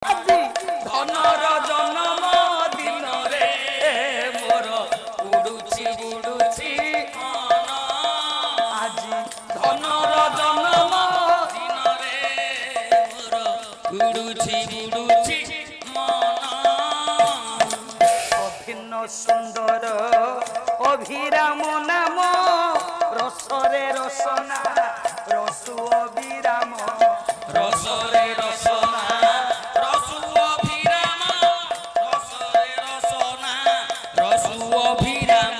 আজি ধনর জন্ম দিন রে মোর উড়ুছি উড়ুছি মন আজি ধনর জন্ম দিন রে মোর উড়ুছি উড়ুছি মন অভিন্ন সুন্দর অভিরাম নাম রসরে রসনা রসু অভিরাম রসরে রসনা রসু অভিরাম রসরে রসনা রসু অভিরাম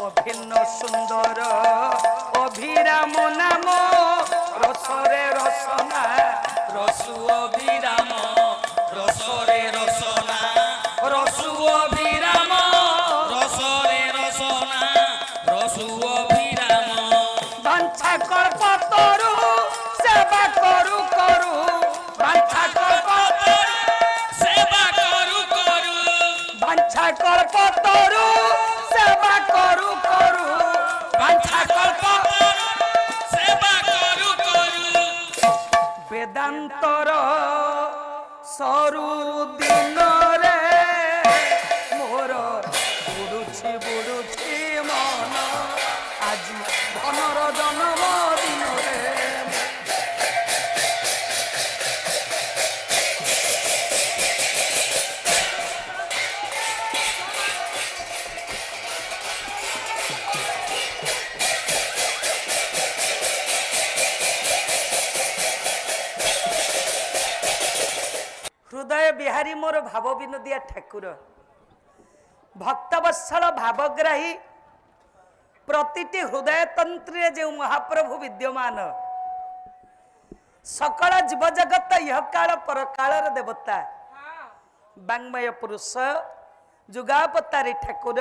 অভিন্ন সুন্দর অভিরাম নাম রসরে রসনা রসু অভিরাম রসরে রসনা রসু অভিরাম রসরে রসনা রসু অভিরাম বাঞ্ছা কল্পতরু সেবা করু করু বাঞ্ছা কল্পতরু সেবা করু করু বাঞ্ছা কল্পতরু সেবা করু করু বাঞ্ছা কল্পতরু সেবা করু করু বেদান্তর সরু দিন রে মোর বুড়ুছি বুড়ুছি মন আজি ধনর জন্ম দিন রে हृदय बिहारी मोर भाव विनोदिया ठाकुर भक्तवत्सल भावग्राही प्रतिटी हृदय तंत्र जो महाप्रभु विद्यमान सकल जीव जगत यह काल पर कालर देवता वांग्मय पुरुष जुगावतारी ठाकुर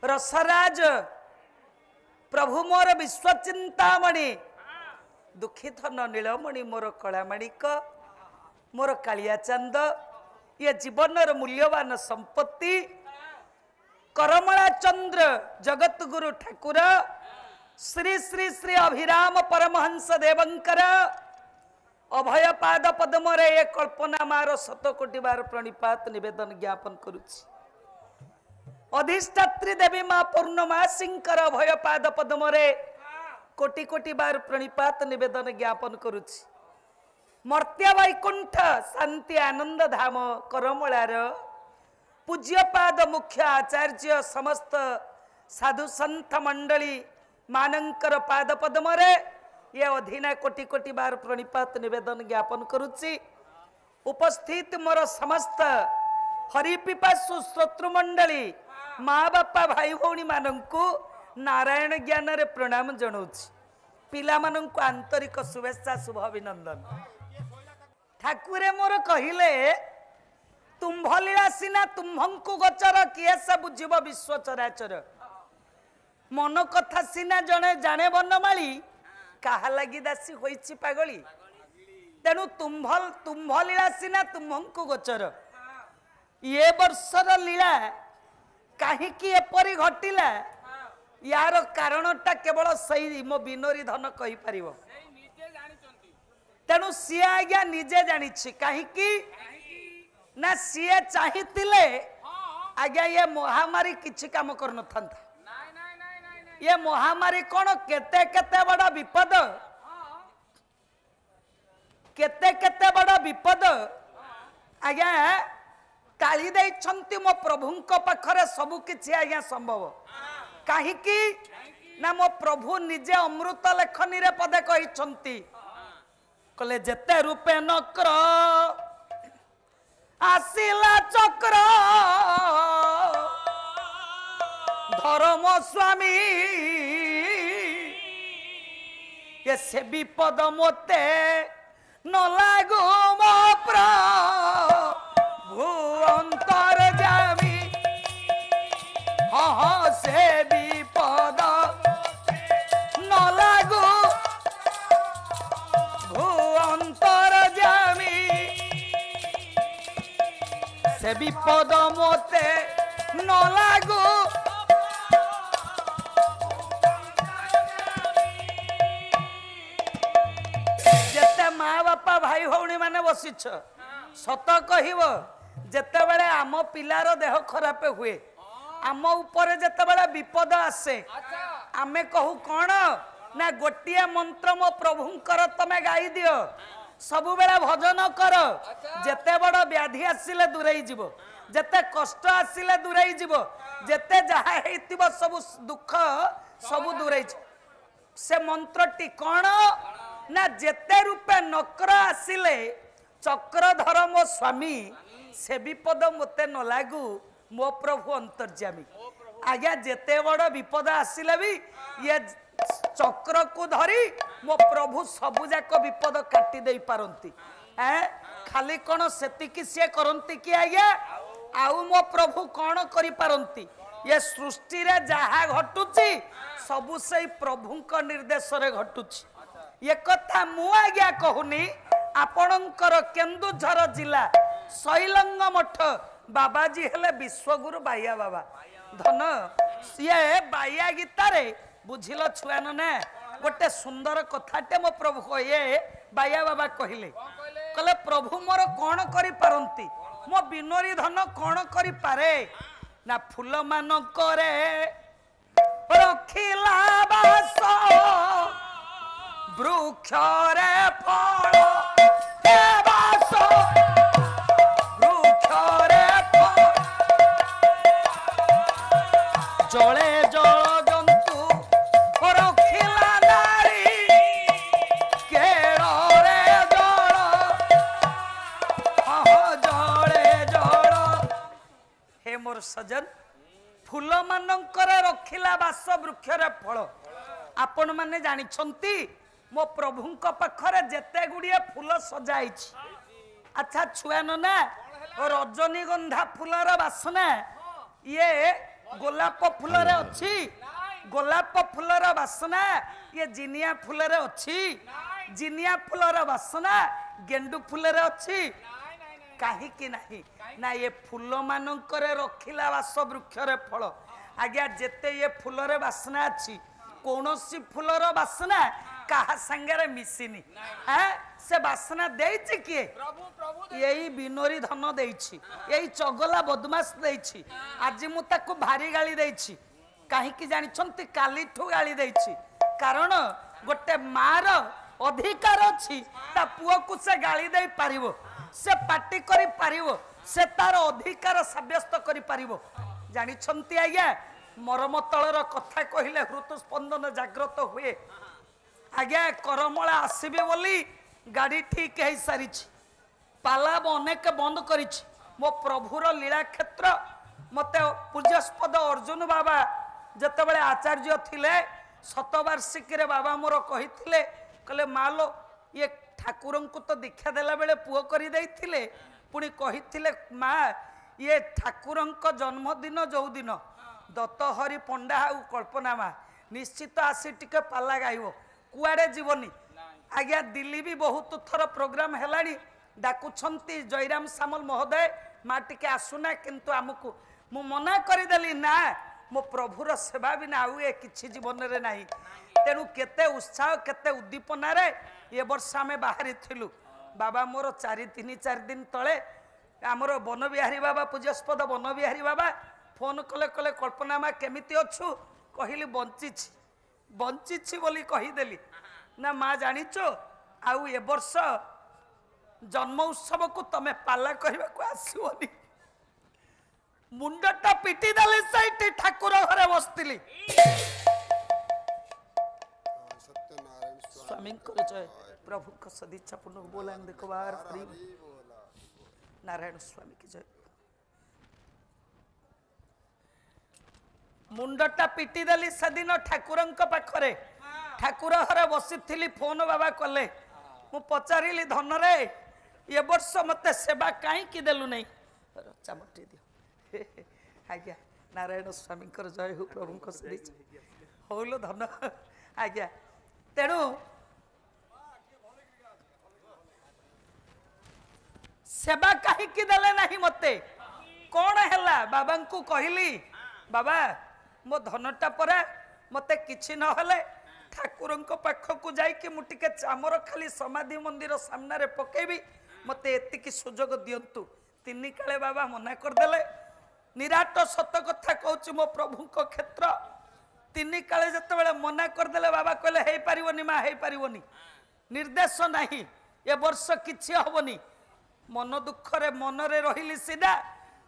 रसराज प्रभु मोर विश्वचिंतामणि दुखित न नीलमणि मोर कलामणिक मोर कालिया चंद ये जीवन मूल्यवान संपत्ति करमला चंद्र जगत गुरु ठाकुर श्री श्री श्री अभिराम परमहंस देवंकर अभय पाद पद्म रे ये कल्पना मार शत कोटि बार प्रणिपात निवेदन ज्ञापन करुछि अधिष्ठात्री देवी मां पूर्णमासिंकर अभय पाद पद्म रे कोटि कोटि बार प्रणिपात निवेदन ज्ञापन करुछि मर्त्य वैकुंठ शांति आनंद धाम करमलार पूज्यपाद मुख्य आचार्य समस्त साधु संत मंडली मानंकर पाद पद्म रे ये अधीना कोटि कोटि बार प्रणिपात निवेदन ज्ञापन करुछि उपस्थित मोर समस्त हरिपिपासु श्रोतृ मंडली माँ बापा भाई भौणी मानंकु नारायण ज्ञान रे प्रणाम जनाउछि पिला मानंकु आंतरिक शुभेच्छा शुभ अभिनंदन ठाकुरे मोर कहिले तुम्भ लीला सिना तुम्भंकु गोचर किए सब बुझिब विश्व चराचर मन कथा सिना जने जाने बनमाली काहा लगी दासी होइछि पागली तेनु तुम्भ लीला सिना तुम्भंकु गोचर ये वर्षर लीला काहे कि एपरि घटिला यार कारणटा केवल सही मो बिनोरी धन कहि परिबो तेणु सी आज्ञा निजे जानी कहीं ना सी चाहिए आज्ञा ये महामारी किसी काम कर न था ये महामारी कौन केते केते बड़ा विपद केते केते बड़ा विपद आज्ञा ताली दे मो प्रभु पाखरे सबु किछि आज्ञा संभव कहीं ना मो प्रभु निजे अमृत लेखनी रे पदे कहिसंती कले जेते रूपे नक्र आसिला चक्र धर्म स्वामी ये से विपद मोते न लागू मो प्रभु अंतर जामी हाँ हाँ से विपद न लागू अंतर जामी से विपद मोते न लागू जेते माँ बापा भाई भौणी माने बसिछ सत कहब जेते बेले आम पिलार देह खराब हुए आम उपरे जेते बेले विपद आसे आमे कहू कौन ना गोटिए मंत्र मो प्रभुंकर तमे गाई दियो सब बेला भजन कर जेते बड़ व्याधि आसिले दूरेई जीवो जेते कष्ट आसिले दूरेई जीवो जेते जहा हेतिबो सब दुख सब दूरेई से मंत्रटी कौन ना जेते रूपे नकर आसिले चक्रधर मो स्वामी से विपद मते न लागू मो प्रभु अंतर्यामी आज्ञा जेते बड़ विपद आसिले भी ये चक्र को धरी मो प्रभु सबु जाक विपद काटी दे पारंती खाली कौन सेतिकी सी करंती कि आज्ञा आउ मो प्रभु कौन करि पारंती ये सृष्टि रे जहा घटुची सबु से प्रभु निर्देश रे घटुची ये कथा मु आज्ञा कहूनी आपणकर केन्दुझर जिला शैलंग मठ बाबाजी हेले विश्वगुरु बाइया बाबा धन ये बाइया गीता रे बुझिल छुआ ने गोटे सुंदर कथाटे मो प्रभु कहे बाइया बाबा कहले कहले प्रभु मोर कौन करि पारंती मो बिनोरी धन कौन करि पारे ना फूल मानक रे रखिला बास वृक्ष रे फल हे बास वृक्ष रे फल जले जल जंतु रखिला नारी केड़ रे जल जले जल हे मोर सजन फूल मानकर रखिला बास वृक्ष रे फल आपण माने जानी छंती मो प्रभुंक पाखरे जेते गुड़िए फूल सजाई अच्छा छुआ ना रजनीगंधा फूलर बासना ये गोलाप फूलर अच्छी गोलाप फूलर बासना ये जिनिया फूलर अच्छी जिनिया फूलर बासना गेंडू फूलर अच्छी कहीं नहीं ना ये फूल मानकर रखिला बास वृक्ष रे फल आज्ञा जेते ये फूलर बासना अच्छी कौन सी फूलर बासना कहा संगे मिसिनी से बासना देछि किए यही बिनोरी धन देछि यही चगला बदमाश देछि आज मु ताको भारी गाली देछि काहे कि जानि छंती काली ठु गाली देछि कारण गोटे मार अधिकार अछि ता पुओ को से गाली दे पारिबो से पार्टी करि पारिबो से तार अधिकार साब्यस्त करि पारिबो जानि छंती आज्ञा मरम तलर कथा कहिले हृत स्पंदन जागृत हुए आज्ञा करमला आसबे बोली गाड़ी ठीक है सारी पाला अनेक बंद करी मो प्रभुर लीला क्षेत्र मते पूज्यस्पद अर्जुन बाबा जते बळे आचार्य थिले शतवार्षिक रे बाबा मोर कहिथिले कहले मालो ये ठाकुर को तो दीक्षा देला बेले पुओ करी देइथिले पुणी कहिथिले माँ ये ठाकुर जन्मदिन जो दिन दत्त हरि पंडा आ कल्पना माँ निश्चित आसी टिके पाला गाइब कुआड़े जीवनी आज्ञा दिल्ली भी बहुत थर प्रोग्राम हेलानी डाकुछंती जयराम सामल महोदय माँ टिके आसुना किंतु आमको मु मना करदेली ना मो प्रभुर सेवा बिना आउ ए किछि जीवन रे नाही तेणु केते उत्साह केते उद्दीपना रे ये वर्ष आमे बाहरी थिलु बाबा मोर 4 दिन तले आमर वन बिहारी बाबा पूज्यस्पद वन बिहारी बाबा फोन कले कले कल्पना माँ केमिति अछु कहली बंचिछि बंचिछि बोली कहीदेली ना माँ जानिच आउ ए वर्ष जन्म उत्सव को तमे पाला करबा को आसीबनी मुंडटा पिटी देले सैटी ठाकुर घरे बसतिली सत्यनारायण स्वामी को जय प्रभु का सदिच्छा पूर्ण बोलान देखो बार हरि नारायण स्वामी की जय मुंडटा पिटी देली सदिन ठाकुर पाखरे ठाकुर हरे बसी फोन बाबा कले मु पचारिली धन रे ये वर्ष मते सेवा कहीं देलु नहीं चामटी दियो आज्ञा नारायण स्वामी जय हो प्रभु को हौलो धन आज्ञा तेणु सेवा कहीं देले नहीं मते कौन है बाबा को कहली बाबा मो धनटा परा मते किछि न हले ठाकुर पाखक जाइए मुझे चामर खाली समाधि मंदिर सामने पकेबी मते एतिकी सुजोग दियंतु तिनी काले बाबा मना करदेले निराट सत कथा कहूँ मो प्रभु क्षेत्र तिनी काले जते बेले मना करदेले बाबा कहले हे पारिबनी मा हे पारिबनी निर्देश नाही ए वर्ष किछि हबनी मन दुख रे मन रे रहिली सीधा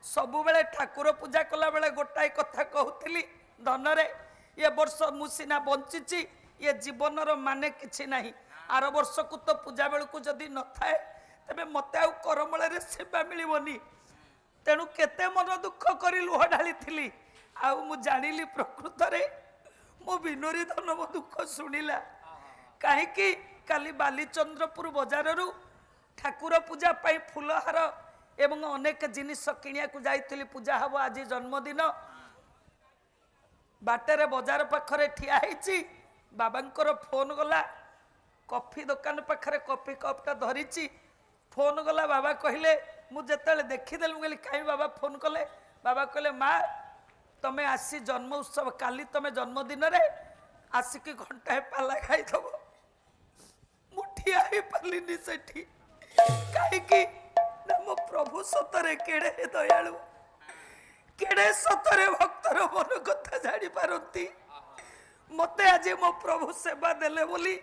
सबु बेले ठाकुर पूजा कला बेले गोटाई कथा कहूतिली धन रे ए वर्ष मु सिना बंचिची ये जीवन रो माने किछि नाही आर वर्ष को तो पूजा बेल को जदी न थाए तबे मते आ करमल रे सेवा मिलिबनी तेणु केते मन दुख करी लुह ढाली थिली आ मु जानिली प्रकृत रे मो बिनोरी धन मो दुख सुनिला काहे कि काली बालीचंद्रपुर बाजार रु ठाकुर पूजा पाई फुलहार एवं अनेक जिनिस किनिया को जाइथिली पूजा हबो आज जन्मदिन बाटेरे बाजार पाखरे ठिया हेची बाबांकर फोन गला कॉफी दुकान पाखरे कॉफी कपटा धरिची फोन गला बाबा कहले मु जेतले देखिदेल मु कहली काई बाबा फोन कले बाबा कहले माँ तमे आसी जन्म उत्सव काली तमे जन्मदिन रे आसिकी घंटा पाला खाई दबो मुठिया ही पालिनी सेठी काहे कि ना मो प्रभु सतरे केड़े दयालु केड़े सतरे भक्तर मन कथा जानी पारंती मते आज मो प्रभु सेवा देले बोली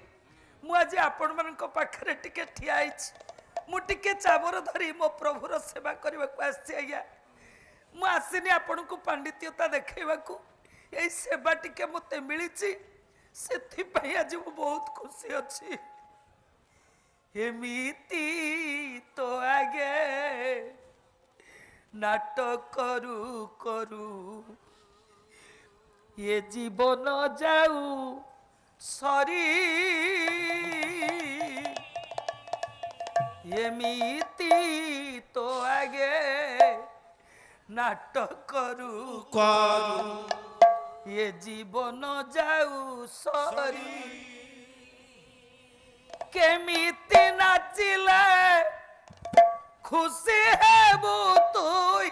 मु आज आपण मानक पाखरे टिके ठिया आइछि मु टिके चाबर धरी मो प्रभुर सेवा करबा को आछि आज्ञा मु आसिनी आपण को पांडित्यता देखैबा को एई सेवा टिके मते मिलिछि सेथि पई आज मु बहुत खुशी अछि एमिति तो आगे नाटक करू करू ये जीवन जाऊ सरी एमिति तो आगे नाटक करू करू ये जीवन जाऊ सरी केमिति नाचिले खुशी हेबु तू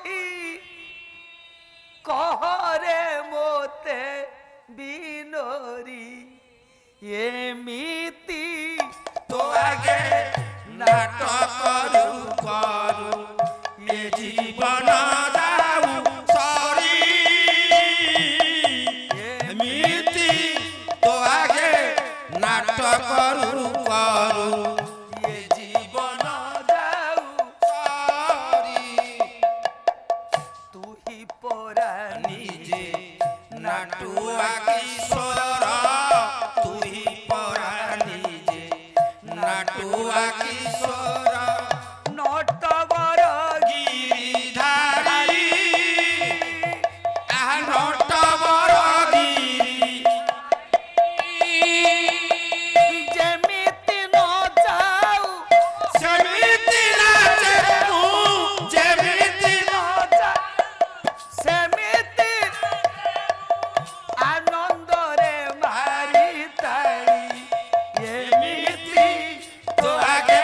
ही कहरे मोते बिनोरी एमिति तो आगे नाटक करू करू ये जीवन जाऊ सरी एमिति तो आगे नाटक करू करू ये जीवन जाऊ सरी तू ही परा निजे नाटुआ किशोर तू ही परा निजे नाटुआ किशोर नटवर गिरिधारी आह नटवर गिरी जेमिति न जाऊ सेमिति नाचे तू जेमिति न जाऊ सेमिति आनंद रे मारी तारी एमिति तो आगे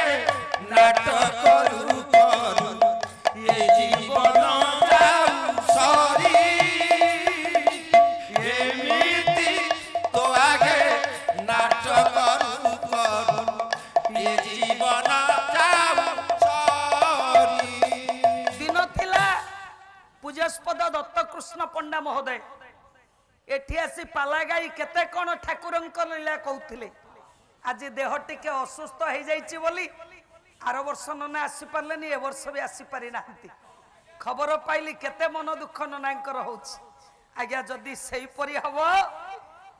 नाटक करू करू ये जीवन जाऊ सरी एमिति तो आगे नाटक करू करू ये जीवन जाऊ सरी दिन थिला पूज्यस्पद दत्त कृष्ण पंडा महोदय एठी आसी पाला गाई केते कोन ठाकुरंक लीला कहउथिले आज देह टिके असुस्थ हो जाइछि बोली आर वर्ष नना आसी पारलेनी ए वर्ष भी आसी पारि नाहंती खबर पाइली केते मन दुख ननांकर होछि आज्ञा जदी सेही परि हबो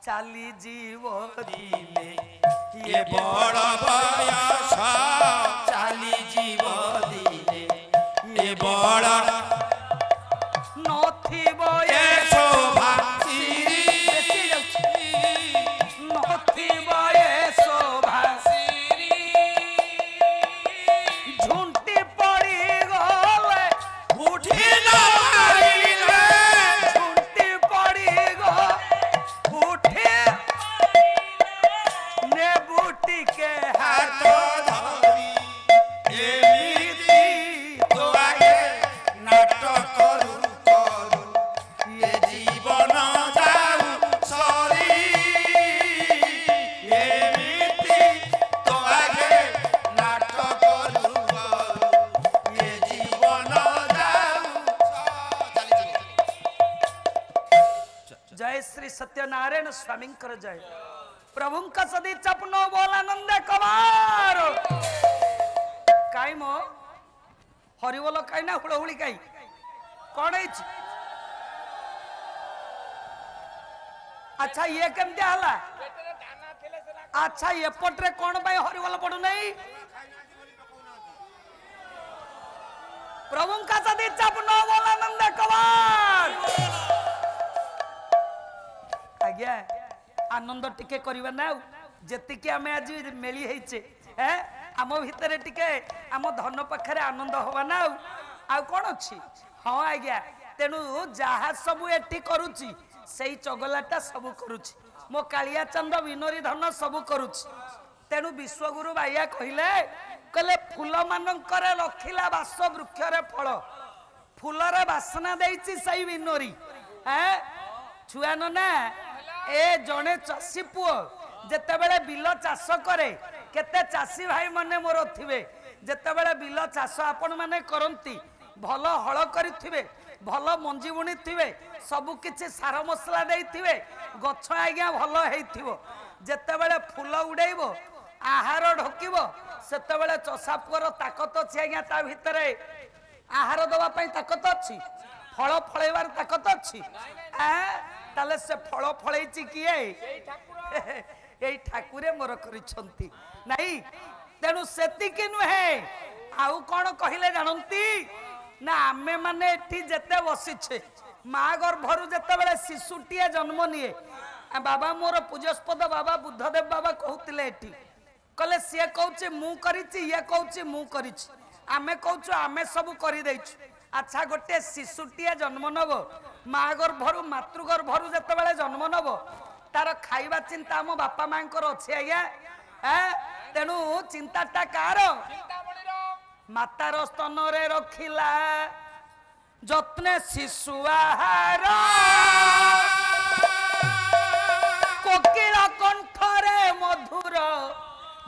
चाली जीव दिने ये बड़ बयस चाली जीव दिने ये बड़ नथिबो ये शोभा श्री बेसी जाउछि नथिबो ए शोभा झुंटी पड़ी गले उठी न मारिले झुंटी पड़ी गले उठे ने बूटी के हाथ धरी एमिति तो आगे श्री सत्यनारायण स्वामी जय प्रभु का सदी चपनो बोल आनंद कमार कई मो हरिबोल कई ना हुड़हुड़ी कई कौन है अच्छा ये केमती हला अच्छा ये पटरे कौन भाई हरिबोल पड़ू नहीं प्रभु का सदी चपनो बोल आनंद कमार आज्ञा आनंद टिके करिबा ना जतिके आमे आज मेली हेचे हैं आम भितर टिके आम धन पाखरे आनंद होबा ना आ कोन अछि हां आज्ञा तेनु जहा सब एठी करूची सेई चगलाटा सब करूची मो कालिया चंद विनोरी धन सब करूची तेनु विश्वगुरु भाइया कहिले कले फूल मानकर रखिला बास वृक्ष रे फल फूल रे बासना देइची सेई विनोरी हैं छुआ ना ए जने चाषी पुओ जेते बेले बिल चाष करे केते चाषी भाई माने मोर थिबे जेते बेले बिल चाष आपण माने करंती भल हळ करिथिबे भल मंजी बुणी थिबे सब किछि सार मसला देई थिबे गछ आज्ञा भल हेइथिबो जेते बेले फूल उडैबो आहार ढोकिबो सेते बेले चषा पुओर ताकत अछि आज्ञा ता भितरे आहार दवा पई ताकत अछि फल फळैबार ताकत अछि ताले से फल फळैची किए एई ठाकुरे मोर करिसंती नाही तेनु सेति कि नुहे आउ कोन कहिले जानंती ना आमे माने एठी जेते बसिछे मा गर्भरु जेते बेले शिशुटिए जन्म निए बाबा मोर पूजस्पद बाबा बुद्धदेव बाबा कहउतिले एठी कले से कहउचे मु करिछि ये कहउचे मु करिछि आमे कहउछु आमे सब करि दैछु अच्छा गोटे शिशुटिए जन्म नब माँ गर्भरु मातृगर्भरु जते बेले जन्म नब तार खाइबा चिंता मो बापा मांकर अछि आज्ञा तेनु चिंताटा कार मातार स्तन रे रखिला जत्ने शिशु आहार कोकिल कंठरे मधुर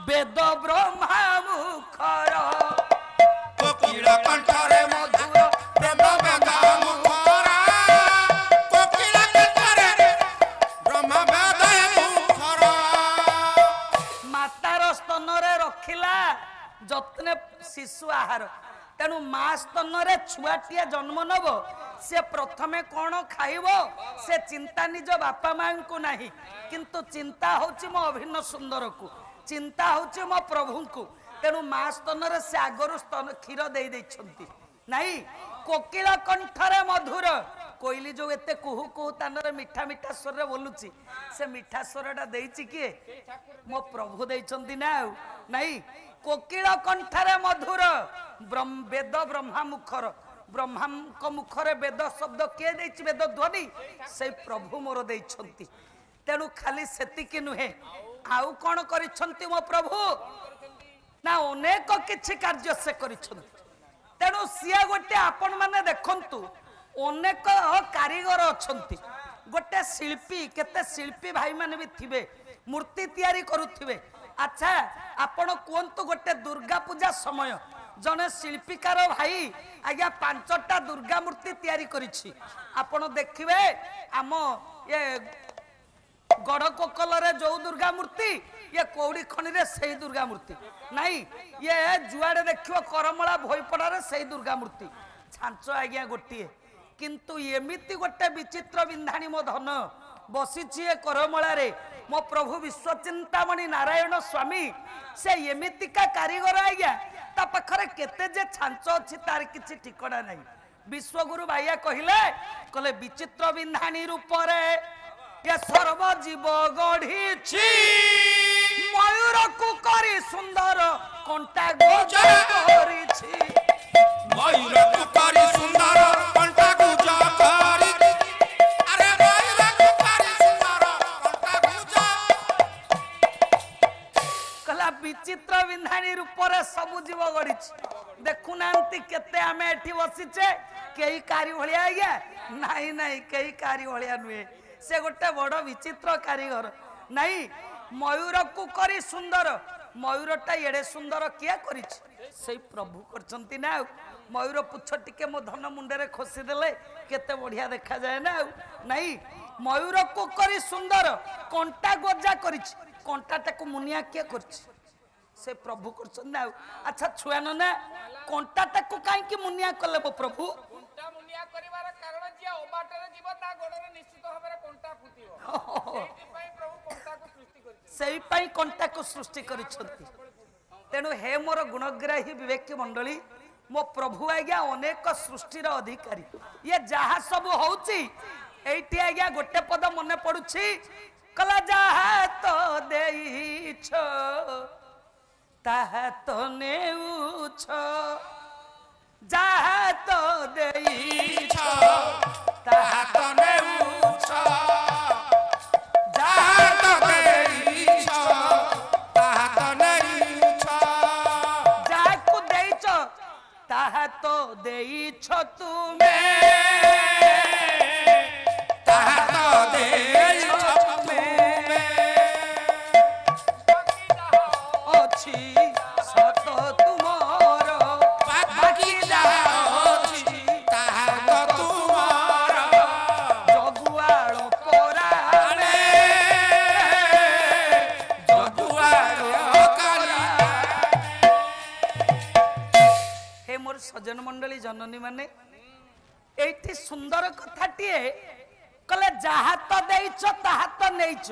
वेद ब्रह्मा मुखर कोकिल कंठरे मधुर वेद ब्रह्मा मुखर कोकिल कंठरे ब्रह्मा वेद मुखर मातार स्तन रे रखिला जत्ने शिशु आहार तेणु माँ स्तन रे छुआटिया जन्म नब से प्रथमे कौन खाइब से चिंता निज बापा माँ को नहीं किंतु चिंता होची मो अभिन्न सुंदर को चिंता होची मो प्रभु को तेणु माँ स्तन रे से आगरु स्तन क्षीर दे देइछंती नहीं कोकिल कंठरे मधुर कोइली जो एते कुहू कुहू तानरे मिठा मिठा स्वर रे बोलुची से मिठा स्वरटा देइची किए मो प्रभु देइछंती ना नहीं कोकिल कंठरे मधुर वेद ब्रह्मा मुखर ब्रह्मा को मुखरे वेद शब्द किए देइछि वेद ध्वनि से प्रभु मोर देइछंती तेणु खाली सेतिकी नुहे आउ कोन करिछंती मो प्रभु ना अनेक किछि कार्य से करिछंती तेणु सिया गोटे आपण माने देखंतु अनेक कारीगर अछंती गोटे शिल्पी केते शिल्पी भाई माने भी थिबे मूर्ति तैयारी करुथिबे अच्छा आपण कोंतु गोटे दुर्गा पूजा समय जने शिल्पीकार भाई आज्ञा 5टा दुर्गा मूर्ति तैयारी करिछि आपण देखिबे आम ये गड़ कोकल रे जो दुर्गा मूर्ति ये कौड़ी खणी रे सही दुर्गा मूर्ति नहीं ये जुआड़े देखियो करमला भोईपड़ा रे सही दुर्गा मूर्ति छांच आज्ञा गोटे किंतु एमिति गोटे विचित्र बिंधाणी मो धन बसीची ए करमला रे मो प्रभु विश्वचिंतामणि नारायण स्वामी से एमितिका कारीगर आज्ञा ता पाखरे केते जे छांच अछि तार किछि ठिकाना नहीं विश्वगुरु भाइया कहिले कले विचित्र बिंधाणी रूप रे ये सर्व जीव गढ़ी मयूर को करी सुंदर कंटा गोजा करिछि मयूर को करी सुंदर कंटा गुजा करी अरे मयूर को करी सुंदर कंटा गुजा कला विचित्र बिंधाणी रूप रे सब जीव गढ़ी देखु नांती केते आमे एठी बसिचे केही कारी भलिया आज्ञा नाही नाही केही कारी भलिया नुए से गोटे बड़ विचित्र कारीगर नहीं मयूर को करी सुंदर मयूरटा एड़े सुंदर किया करिछि से प्रभु करछंती ना मयूर पुछ टिके मो धन मुंडे रे खोसी देले केते बढ़िया देखा जाए ना नहीं मयूर को करी सुंदर कंटा गजा करिछि कंटाटा को मुनिया के करछि से प्रभु करछन ना अच्छा छुआ न कंटाटा को काहे कि मुनिया कले बो प्रभु कंटा मुनिया करिवार कारण जे ओबाटरे जीव ता गोडरे निश्चित भाबरे कंटा फुटिबो सेहि पई प्रभु कंटा को सृष्टि करिछि सेहि पई कंटा को सृष्टि करिछंती तेणु हे मोर गुणग्राही विवेक मंडली मो प्रभु आज्ञा अनेक सृष्टिर अधिकारी ये जहा सब होउची एठी आज्ञा गोटे पद मने पडुछि कला जहा तो देइछ ताहा तो नेउछ जहा तो देइछ ताहा तो नेउछ जहा तो देइछ ताहा तो नेउछ जहा को देइछ ताहा तो देइछ तुमे ताहा तो देइछ सजन मंडली जननी माने एठी सुंदर कथाटिए कले जहा तो देइछ ताहा तो नेइछ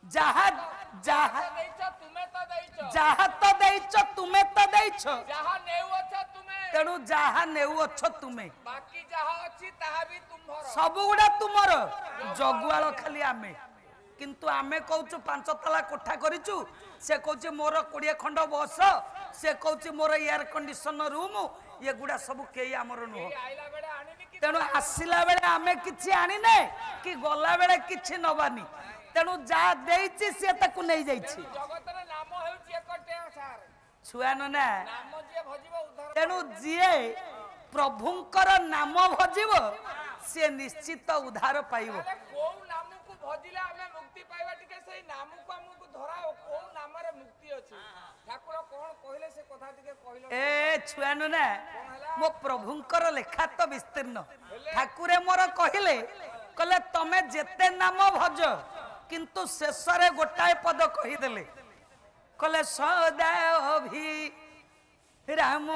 जहा जहा देइछ तुमे तो देइछ जहा तो देइछ तुमे तो देइछ जहा नेउ अछ तुमे तेणु जहा नेउ अछ तुमे बाकी जहा अछि ताहा भी तुमर सब गुडा तुमर जगुआल खाली आमे किंतु आमे कहूचु 5 तला कोठा करिचु से कहूचे मोर 20 खंड बस से कहूचे मोर एयर कंडीशन रूम ये गुडा सब केई हमर नुह आइला बेडे आनिनी कि तेणु आसिला बेले आमे किछि आनी नै कि गला बेले किछि नबानी तेणु जा देइछि से ताकू नै जाइछि जगतर नाम हेउछि एकटे सार छुआ न ना नाम जे भजिबो उद्धार तेणु जिए प्रभुंकर नाम भजिबो से निश्चित उद्धार पाइबो को नाम को भजिले हमें मुक्ति पाइबा टिके सेही नाम को हमको धराओ को नाम रे मुक्ति अछि ठाकुर कोन कहिले से कथा टिके कहिलो ए छुआ न ना मो प्रभुंकर लेखा तो विस्तीर्ण ठाकुरे मोर कहिले कले तमे जेते नाम भज किंतु शेषरे गोटाए पद कहि देले कले सदा अभि राम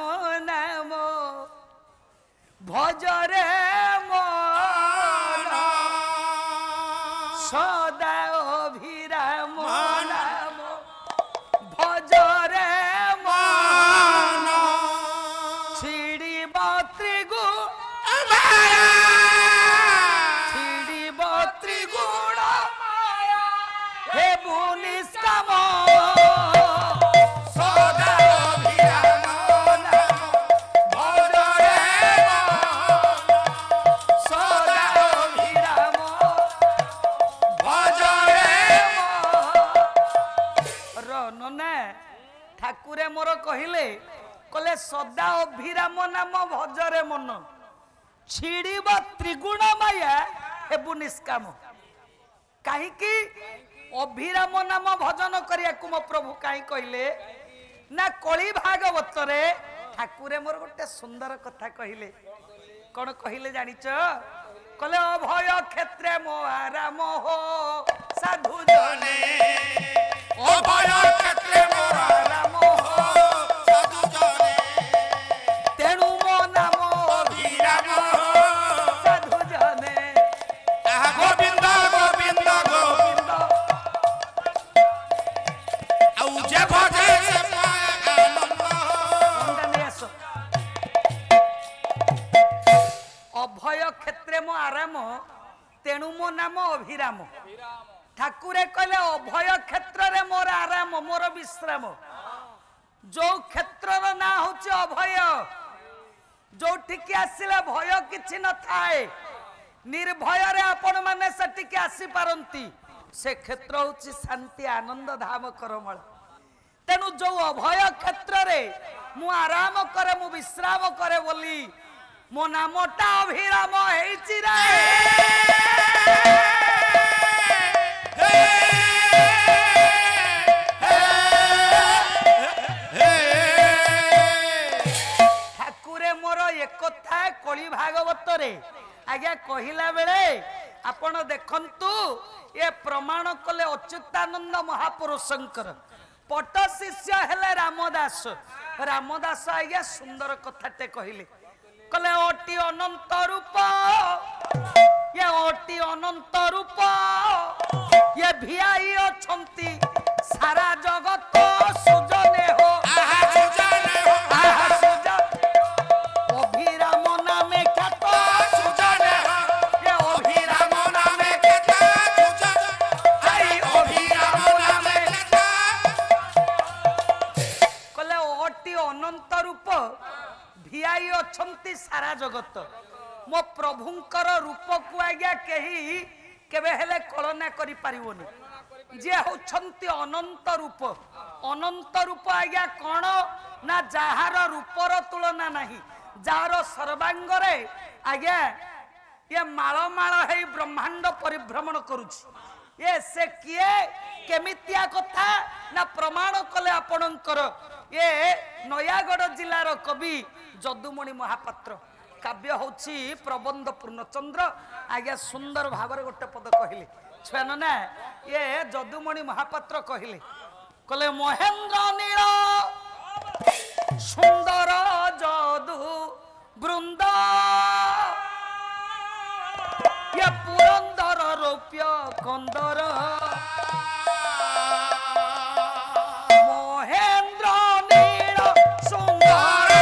नाम भजरे मन सदा अभिराम नाम भजरे मन छिड़िब त्रिगुण छिड़िब त्रिगुण हे निष्काम सदा अभिराम नाम भजरे सदा अभिराम भजरे रनना ठाकुरे मोर कहिले कले सदा अभिराम नाम भजरे मन छिड़िब त्रिगुण माया हेबु निष्काम कहीं अभिराम नाम भजन करिया मो प्रभु कहीं कहले ना कली भागवत रे ठाकुरे मोर गोटे सुंदर कथा कहले कौन कहले जानिच कले अभय क्षेत्रे मो आराम हो साधु जने अभय क्षेत्रे मोर आराम हो साधु जने तेणु मो नाम अभिराम साधु जने गोविंद गोविंद गोविंद आउ जे भजे से पाए आनंद अभय क्षेत्रे मो आराम तेणु मो नाम अभिराम ठाकुरे कहले अभय क्षेत्र रे मोर आराम मोर विश्राम जो क्षेत्र ना होचे अभय जो ठीक आसिले भय किछि न थाए निर्भय रे आपण माने सटिके आसी पारंती से क्षेत्र होची शांति आनंद धाम करमळ तेणु जो अभय क्षेत्र रे मु आराम करे मु विश्राम करे बोली मो नामटा अभिराम हेछि रे ठाकुरे मोर एक कथा कली भागवत रे आज्ञा कहला बेले आपण देखंतु ये प्रमाण कले अच्युतानंद महापुरुषंकर पट शिष्य हेले रामदास रामदास आज्ञा सुंदर कथाटे कहले कले ओटी अनंत रूप ये ओटी अनंत रूप ये भिआई अछंती सारा जगत सुजने हो अभिराम नामे ख्यात सुजने हो ये अभिराम नामे अभिराम नामे कले ओटी अनंत रूप भिआई अछंती सारा जगत मो प्रभुंकर रूप को आज्ञा कही केबे हेले कलना करि पारिबोनी जे होछंती अनंत रूप आज्ञा कोन ना जहार रूपर तुलना नाही जार सर्वांग रे आज्ञा ये माळ माळ हे ब्रह्मांड परिभ्रमण करूची ये से किए केमितिया कथा ना प्रमाण कले आपणकर ये नयागढ़ जिलार कवि जदुमणि महापात्र काव्य होची प्रबंध पूर्णचंद्र आज्ञा सुंदर भाव गोटे पद कहले छुआन ना ये जदुमणि महापात्र कहले कले महेंद्र नील सुंदर जदु वृंद ये पुरंदर रौप्य कंदर महेंद्र नील सुंदर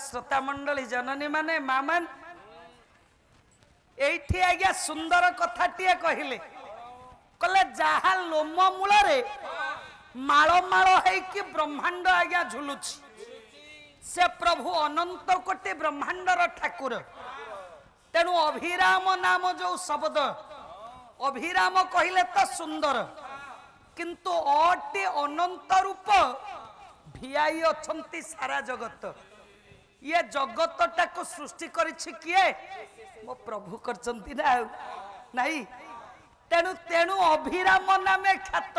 श्रोता मंडली जननी माने मामन एठी आज्ञा सुंदर कथाटिए कहिले कले जहा लोम मूल रे माळ माळ है कि ब्रह्मांड आज्ञा झुलुछि से प्रभु अनंत कोटि ब्रह्मांडर ठाकुर तेणु अभिराम नाम जो शब्द अभिराम कहिले तो सुंदर किंतु अति अनंत रूप भिआई अछंती सारा जगत ये जगत टाको सृष्टि करिछि किए मो प्रभु करचंती ना नहीं तेणु तेणु अभिराम नामे ख्यात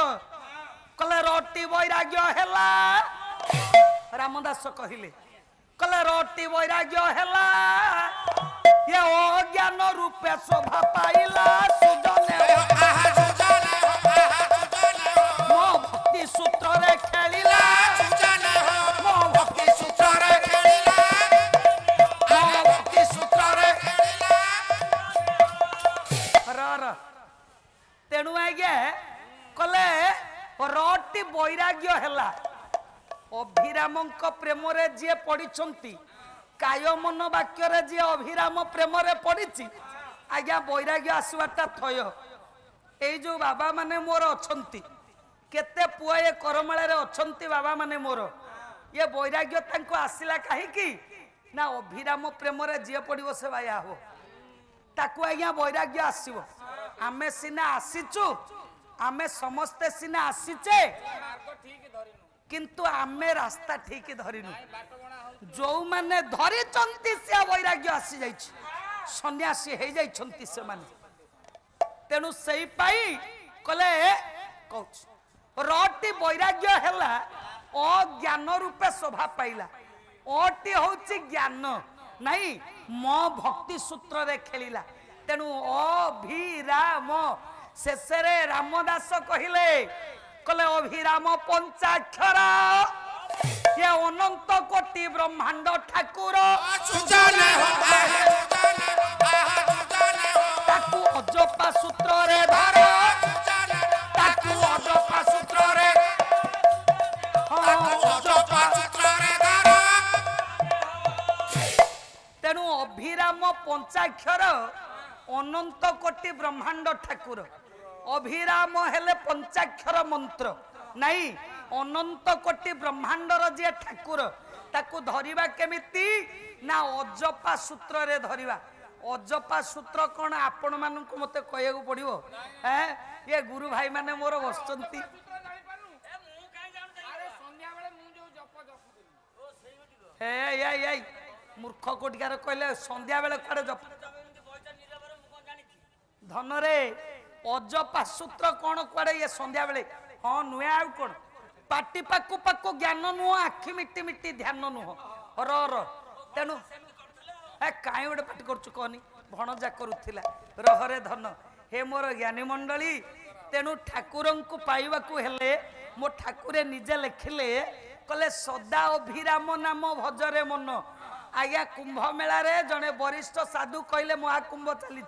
कले रोटी वैराग्य हेला रामदास कहिले कले रोटी वैराग्य हेला ये अज्ञान रूपे शोभा पाइला सुजने मो भक्ति सूत्र रे खेलिला मो भक्ति सूत्र रे तेणु आज्ञा कले रोटी वैराग्य हेला अभिराम प्रेम रे जी पढ़ी काय मन वाक्य रे जी अभिराम प्रेम रे पढ़ी आज्ञा वैराग्य आसवाटा थय ए जो बाबा माने मोर अछंती केते पुआ ये करमाळे रे अछंती बाबा माने मोर ये वैराग्य तांको आसिला काहे की ना अभिराम प्रेम रे जी पढ़िबो से बाया हो ताकू आज्ञा वैराग्य आसीबो आमे सिना आसीचु आमे समस्ते सिना आसीचे किंतु आमे रास्ता ठीक धरिनु जो माने धरी चंती से वैराग्य आसी जाई सन्यासी हे जाई चंती से माने तेनु सही पाई कले कहूछ रटी वैराग्य हैला अज्ञान रूपे शोभा पाइला अटी होची ज्ञान नहीं मो भक्ति सूत्र रे खेलिला तेनु अभिराम शेषरे रामदास कहिले कले अभिराम पंचाक्षर ये अनंत कोटि ब्रह्मांड ठाकुर ताकू अजपा सूत्र रे धर ताकू अजपा सूत्र रे तेणु अभिराम पंचाक्षर अनंत कोटि ब्रह्मांड ठाकुर अभिराम हेले पंचाक्षर मंत्र नहीं अनंत कोटि ब्रह्मांडर जे ठाकुर ताकू धरिबा केमिति ना अजपा सूत्र रे धरिबा अजपा सूत्र कौन आपण मानक मते कहू पड़ो हैं ये गुरु भाई माने मोर बसचंती मूर्ख कोटिकार कहले संध्या बेले कड़े जप धन रे अजपा सूत्र कौन कड़े ये संध्या बेले हाँ नुए आउ कौन पाटी पाकु पाकु ज्ञान नुह आखि मिट्टी मिट्टी ध्यान नुह र तेणु कहीं गोटे पाटी कर कहनी भणजा करुला रहरे धन हे मोर ज्ञानी मंडली तेणु ठाकुर को पाइबाकू हेले मो ठाकुरे निजे लिखिले कले सदा अभिराम नाम भजरे मन आज्ञा कुंभ मेला रे जड़े वरिष्ठ साधु कहले महाकुंभ चली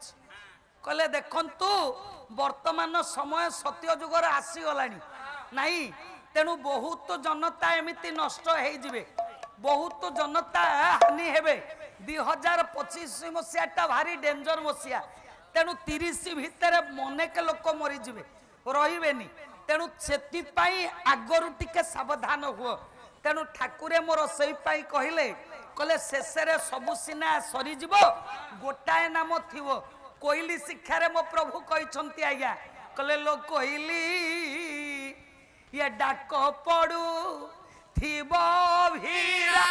कले देखंतु वर्तमान समय सत्य जुगर आसीगलानी नहीं तेणु बहुत जनता एमिति नष्ट हो बहुत जनता हानि हेबे 2025 मसीहा भारी डेंजर मसीहा तेणु 30 भितर मनेक लोक मरीजे रही तेणु से आगरू टिके सावधान हुआ तेणु ठाकुरे मोर से कहले कले शेषे सबु सीना सरीज गोटाए नाम थी कोइली शिक्षारे मो प्रभु कहते आज्ञा कले लो कोइली ये डाक पड़ू थीबो भीरा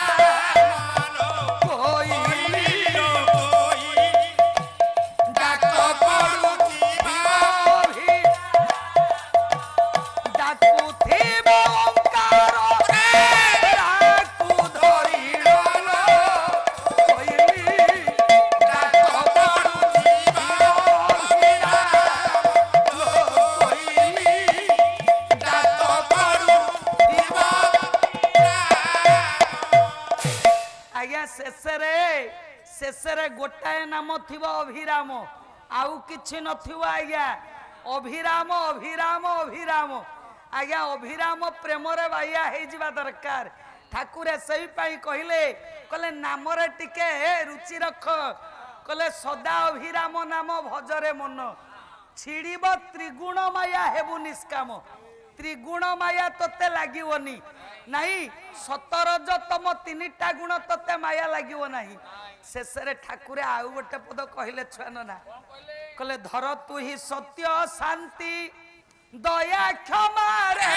कोइली डाक पड़ू थीबो भीरा डाकू थीबो ओंकार डाकू धरिलो कोइली डाक पड़ू थीबो भीरा कोइली डाक पड़ू थीबो आज्ञा शेषे गोटाए नाम थी अभिराम आउ कि आज्ञा अभिराम अभिराम अभिराम आज्ञा अभिराम प्रेम रे बाया हो दरकार ठाकुरे से कहले कले नाम रे टिके रुचि रख कले सदा अभिराम नाम भजरे मन छिड़ब त्रिगुण माया हेबु निष्काम त्रिगुण माया तोते लागिवनी नहीं सतरज तम तीनिटा गुण तोते माया लागिव नहीं शेषे ठाकुरे आउ गोटे पद कहले छुआन ना कहले धर तू ही सत्य शांति दया क्षमा रे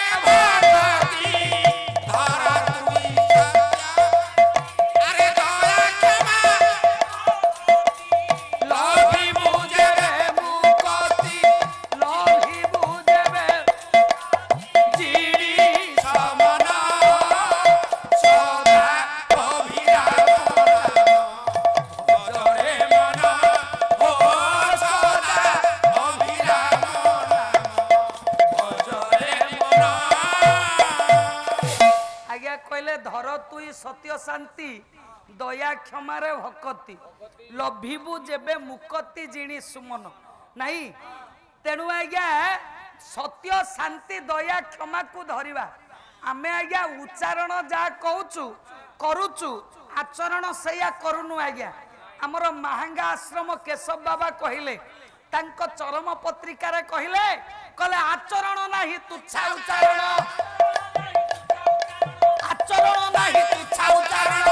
सत्य शांति दया क्षमा रे भक्ति लभिबु जेबे मुक्ति जिणी सुमन नहीं तेणु आज्ञा सत्य शांति दया क्षमा को धरिबा आमे आज्ञा उच्चारण जा कहूचु करूचु आचरण सैया करूनु आज्ञा हमर महांगा आश्रम केशव बाबा कहले तांको चरम पत्रिका रे कहले कले आचरण नाही तुच्छा उच्चारण आचरण नाही तुच्छा उच्चारण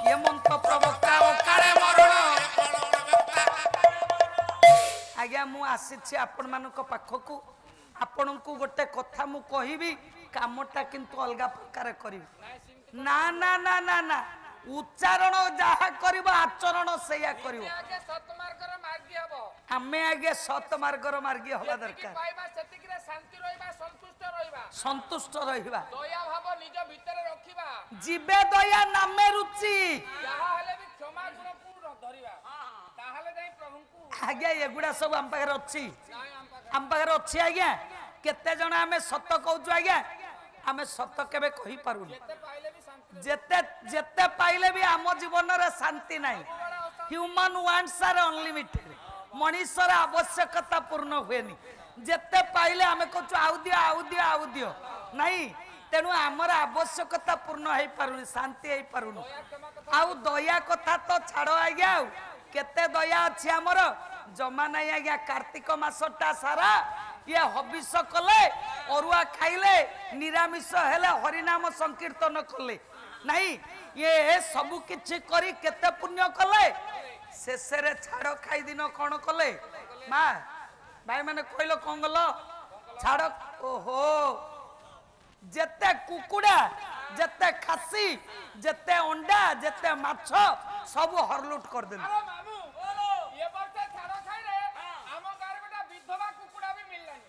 ये मंत्र प्रवक्ता ओकारे मरण आज्ञा मु आसी आपण मानक पाखकु आपण को गोटे कथा मु कहिबी कामटा किंतु अलगा प्रकार करिबी ना ना ना ना ना उच्चारण जहा करिबो आचरण सेया करिबो आगे सतमार्गर मार्गी हबो हमें आगे सत मार्गर मार्गी हवा जेतिकी दरकार पाइबा सेतिकीरे शांति रहिबा संतुष्ट रहिबा दया भाव निज भितर रखिबा जीवे दया नामे रुचि जहा हले भी क्षमा गुण को धरिबा ताहाले जाई प्रभु को आज्ञा एगुड़ा सब आम पाखे अच्छी नाय हम पाखे आम पाखे अच्छी आज्ञा केते जण आमे सत कहूछु आज्ञा आमे सत केबे कहि पारुनी जेते पाइले भी शांति जेते जेते पाइले भी आम जीवन रे शांति नाही ह्यूमन वांट्स आर अनलिमिटेड मनुष्यर आवश्यकता पूर्ण हुएनी जेते पाइले आमे कहूछु आउ दियो नाही तेणु आमर आवश्यकता पूर्ण है पारुनी शांति है पारुनी आउ दया कथा तो छाड़ आज्ञा आउ केते दया अछि आमर जमा नाही आज्ञा कार्तिक मासटा सारा ये हबिष कले अरुआ खाइले निरामिष हेले हरिनाम संकीर्तन कले नहीं ये सबु किछि करी केते पुण्य कले शेषरे छाड़ खाई दिन कोन कले मां भाई माने कहलो कोन गलो छाड़ ओहो जेते कुकुड़ा जेते खासी जेते अंडा जेते माछ सब हरलुट कर देली अरे मामू ये वर्ष छाड़ खाइ रे हम गार गोटा विधवा कुकुड़ा भी मिललानी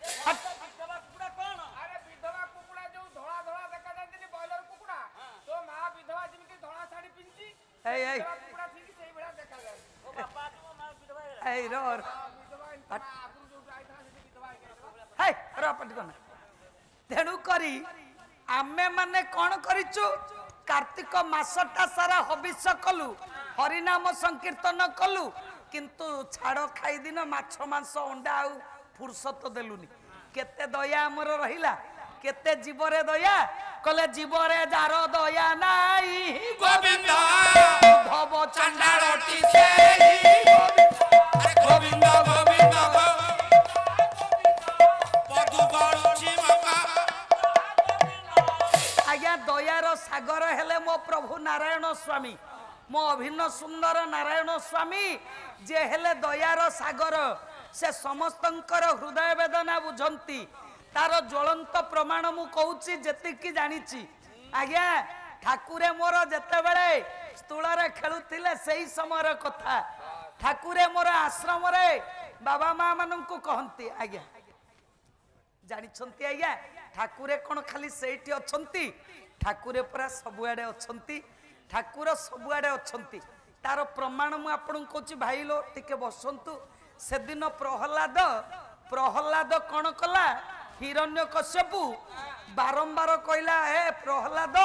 विधवा कुकुड़ा कोन अरे विधवा कुकुड़ा जो धोळा धोळा देखा जांती बॉयलर कुकुड़ा तो मां विधवा जिनकी धोळा साड़ी पिंची ए कुकुड़ा ठीक सेही बेला देखा जाय ओ बापा को मां विधवा ए रोर विधवा आगु जो आइथा से विधवा हे रो पटकन तेणु करी आमे माने कौन करिचु कार्तिक मासटा सारा हबिष कलु हरिनाम संकीर्तन कलु किंतु छाड़ खाई दिन माछ मांस अंडा आउ फुर्सत देलुनी केते दया हमर रहिला केते जीवरे दया कले जीवरे जार दया नाई गोविंद भव चंडाळटी सेई गोविंद गोविंद पदु गळुची मका आज्ञा दयार सागर हेले मो प्रभु नारायण स्वामी मो अभिन्न सुंदर नारायण स्वामी जे हेले दयार सागर से समस्तंकर हृदय वेदना बुझंती तार ज्वलंत प्रमाण मु कहूची जेतिकी जानिची आज्ञा ठाकुरे मोर जेते बेले स्थूल रे खेलुथिले सेही समय कथा ठाकुरे मोर आश्रम रे बाबा मां माननकु कहंती आज्ञा जानिछंती आज्ञा ठाकुरे कोन खाली सेठी अछंती ठाकुरे परा सबुआडे अछंती ठाकुर सबुआडे अछंती तार प्रमाण मु आपन कहूची भाई लो टिके बसंतु से दिन प्रहलाद कोन कला हिरण्यकश्यपु बारंबार कहला हे प्रहलाद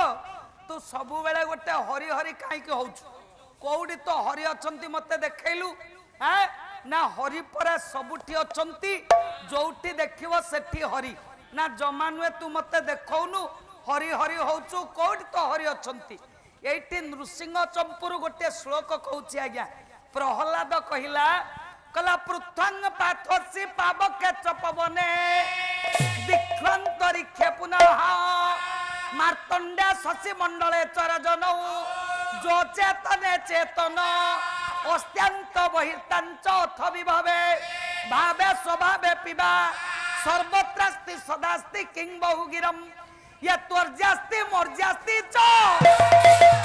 तू सबु बेले गोटे हरि हरि काई के होछु कोउडी तो हरि अछंती मते देखैलु हैं ना हरि परा सबुठी अछंती जोउठी देखिवो सेठी हरि ना जमा नुए तू मते देखौनु हरि हरि होचु कोउडी तो हरि अछंती एठी नृसिंह चंपुर गोटे श्लोक कहूची आज्ञा प्रहलाद कहिला कला पृथंग पाथसी पावके चपवने दिख्वंतरी पुनः मार्तंडा शशि मंडले चरजनौ जो चेतने चेतन अस्त्यांत बहिर्तांच अथ विभवे भावे स्वभावे पिबा सर्वत्रास्ति सदास्ति किं बहुगिरम ये त्वर्जास्ति मोर्जास्ति च